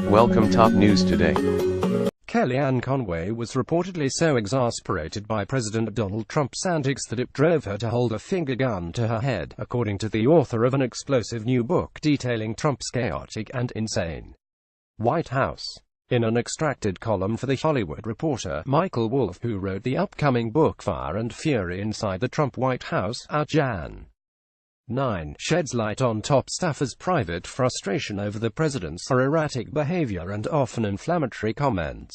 Welcome top news today. Kellyanne Conway was reportedly so exasperated by President Donald Trump's antics that it drove her to hold a finger gun to her head, according to the author of an explosive new book detailing Trump's chaotic and insane White House. In an extracted column for The Hollywood Reporter, Michael Wolff, who wrote the upcoming book Fire and Fury Inside the Trump White House, out Jan. 9, sheds light on top staffers' private frustration over the president's erratic behavior and often inflammatory comments.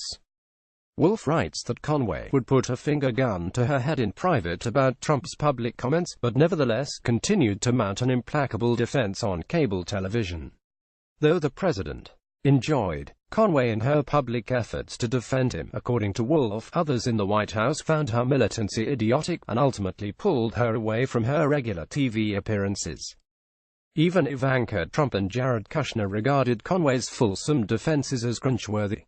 Wolff writes that Conway would put a finger gun to her head in private about Trump's public comments, but nevertheless continued to mount an implacable defense on cable television. Though the president enjoyed Conway in her public efforts to defend him, according to Wolff, others in the White House found her militancy idiotic, and ultimately pulled her away from her regular TV appearances. Even Ivanka Trump and Jared Kushner regarded Conway's fulsome defenses as cringeworthy.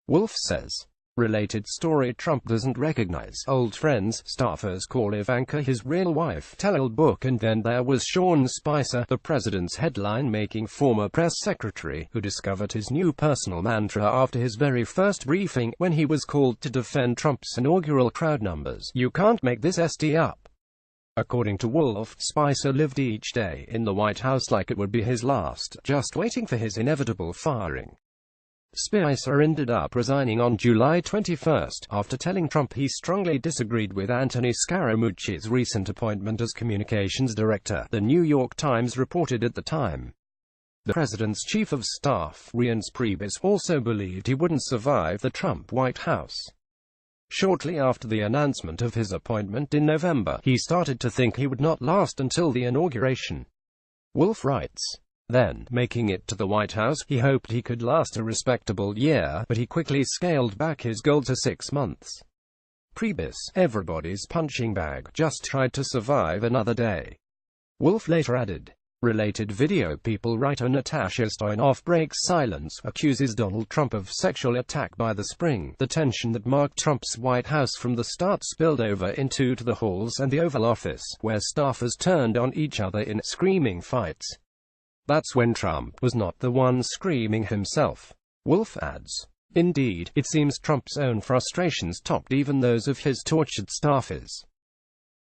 Wolff says, related story: Trump doesn't recognize old friends. Staffers call Ivanka his real wife. Tell-all book. And then there was Sean Spicer, the president's headline-making former press secretary, who discovered his new personal mantra after his very first briefing, when he was called to defend Trump's inaugural crowd numbers: "You can't make this SD up." According to Wolff, Spicer lived each day in the White House like it would be his last, just waiting for his inevitable firing. Spicer ended up resigning on July 21, after telling Trump he strongly disagreed with Anthony Scaramucci's recent appointment as communications director, The New York Times reported at the time. The president's chief of staff, Reince Priebus, also believed he wouldn't survive the Trump White House. Shortly after the announcement of his appointment in November, he started to think he would not last until the inauguration. Wolff writes, then, making it to the White House, he hoped he could last a respectable year, but he quickly scaled back his goal to 6 months. Priebus, everybody's punching bag, just tried to survive another day. Wolff later added, related video: People writer Natasha Stoynoff breaks silence, accuses Donald Trump of sexual attack by the spring. The tension that marked Trump's White House from the start spilled over into the halls and the Oval Office, where staffers turned on each other in screaming fights. That's when Trump was not the one screaming himself. Wolff adds, indeed, it seems Trump's own frustrations topped even those of his tortured staffers.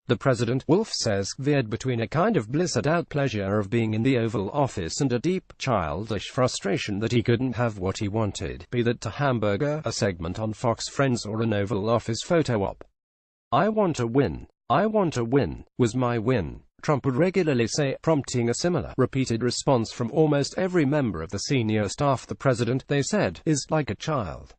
The president, Wolff says, veered between a kind of blissed-out pleasure of being in the Oval Office and a deep, childish frustration that he couldn't have what he wanted, be that a hamburger, a segment on Fox Friends, or an Oval Office photo op. "I want to win. I want to win," was my win, Trump would regularly say, prompting a similar, repeated response from almost every member of the senior staff. The president, they said, is like a child.